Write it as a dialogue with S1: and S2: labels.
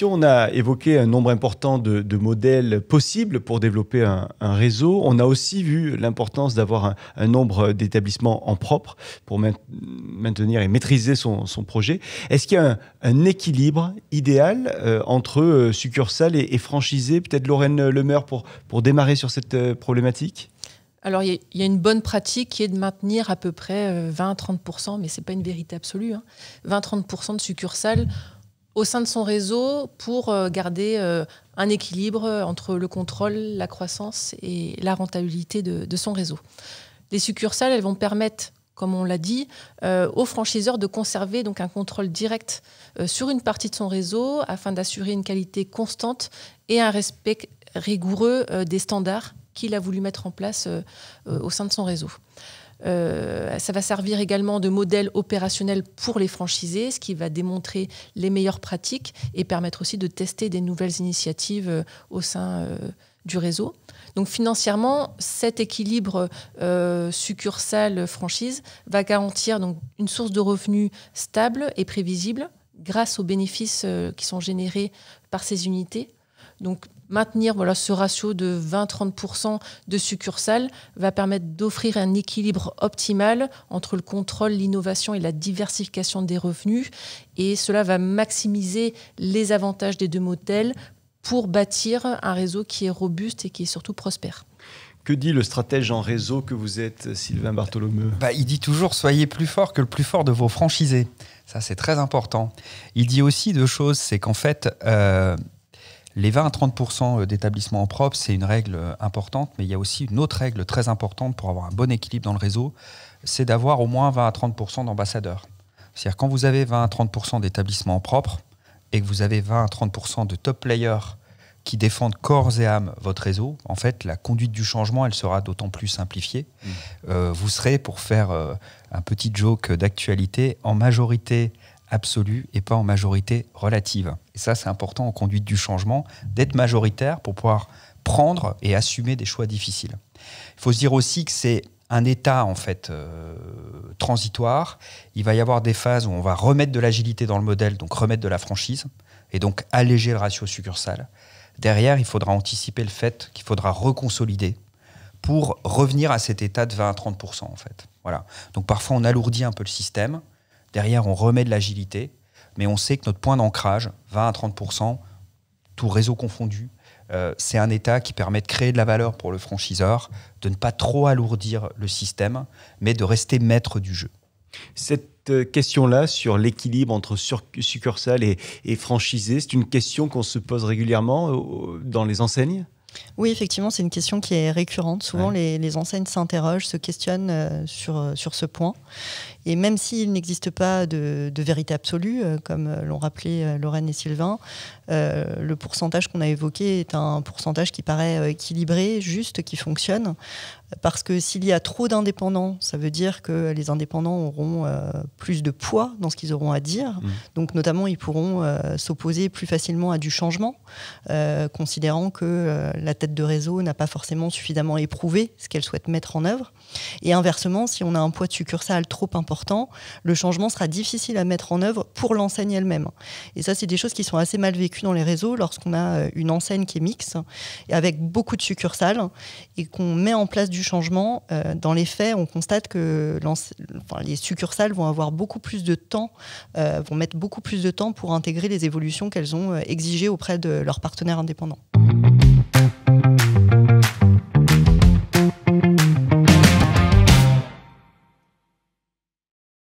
S1: émission, on a évoqué un nombre important de modèles possibles pour développer un réseau. On a aussi vu l'importance d'avoir un nombre d'établissements en propre pour maintenir et maîtriser son projet. Est-ce qu'il y a un équilibre idéal entre succursales et franchisés? Peut-être Lorraine Lemeur pour démarrer sur cette problématique.
S2: Alors, il y a une bonne pratique qui est de maintenir à peu près 20-30%, mais ce n'est pas une vérité absolue, 20-30% de succursales au sein de son réseau pour garder un équilibre entre le contrôle, la croissance et la rentabilité de son réseau. Les succursales, elles vont permettre, comme on l'a dit, aux franchiseurs de conserver donc un contrôle direct sur une partie de son réseau afin d'assurer une qualité constante et un respect rigoureux des standards qu'il a voulu mettre en place au sein de son réseau. Ça va servir également de modèle opérationnel pour les franchisés, ce qui va démontrer les meilleures pratiques et permettre aussi de tester des nouvelles initiatives au sein du réseau. Donc financièrement, cet équilibre succursale-franchise va garantir donc une source de revenus stable et prévisible grâce aux bénéfices qui sont générés par ces unités. Donc maintenir ce ratio de 20-30% de succursales va permettre d'offrir un équilibre optimal entre le contrôle, l'innovation et la diversification des revenus. Et cela va maximiser les avantages des deux modèles pour bâtir un réseau qui est robuste et qui est surtout prospère.
S1: Que dit le stratège en réseau que vous êtes, Sylvain Bartholomeu ?
S3: Il dit toujours « soyez plus fort que le plus fort de vos franchisés ». Ça, c'est très important. Il dit aussi deux choses, c'est qu'en fait, les 20 à 30% d'établissements en propre, c'est une règle importante, mais il y a aussi une autre règle très importante pour avoir un bon équilibre dans le réseau, c'est d'avoir au moins 20 à 30% d'ambassadeurs. C'est-à-dire quand vous avez 20 à 30% d'établissements en propre et que vous avez 20 à 30% de top players qui défendent corps et âme votre réseau, en fait, la conduite du changement, elle sera d'autant plus simplifiée. Vous serez, pour faire un petit joke d'actualité, en majorité absolue et pas en majorité relative. Et ça, c'est important en conduite du changement, d'être majoritaire pour pouvoir prendre et assumer des choix difficiles. Il faut se dire aussi que c'est un état en fait transitoire. Il va y avoir des phases où on va remettre de l'agilité dans le modèle, donc remettre de la franchise, et donc alléger le ratio succursale. Derrière, il faudra anticiper le fait qu'il faudra reconsolider pour revenir à cet état de 20 à 30% en fait. Voilà. Donc parfois, on alourdit un peu le système. Derrière, on remet de l'agilité, mais on sait que notre point d'ancrage, 20 à 30%, tout réseau confondu, c'est un état qui permet de créer de la valeur pour le franchiseur, de ne pas trop alourdir le système, mais de rester maître du jeu.
S1: Cette question-là sur l'équilibre entre succursales et franchisés, c'est une question qu'on se pose régulièrement dans les enseignes ?
S4: Oui, effectivement, c'est une question qui est récurrente. Souvent, les enseignes s'interrogent, se questionnent sur ce point. Et même s'il n'existe pas de vérité absolue, comme l'ont rappelé Lorraine et Sylvain, le pourcentage qu'on a évoqué est un pourcentage qui paraît équilibré, juste, qui fonctionne. Parce que s'il y a trop d'indépendants, ça veut dire que les indépendants auront plus de poids dans ce qu'ils auront à dire. Donc notamment, ils pourront s'opposer plus facilement à du changement, considérant que la tête de réseau n'a pas forcément suffisamment éprouvé ce qu'elle souhaite mettre en œuvre. Et inversement, si on a un poids de succursale trop important, le changement sera difficile à mettre en œuvre pour l'enseigne elle-même. Et ça, c'est des choses qui sont assez mal vécues dans les réseaux lorsqu'on a une enseigne qui est mixte, et avec beaucoup de succursales, et qu'on met en place du changement. Dans les faits, on constate que les succursales vont avoir beaucoup plus de temps, vont mettre beaucoup plus de temps pour intégrer les évolutions qu'elles ont exigées auprès de leurs partenaires indépendants.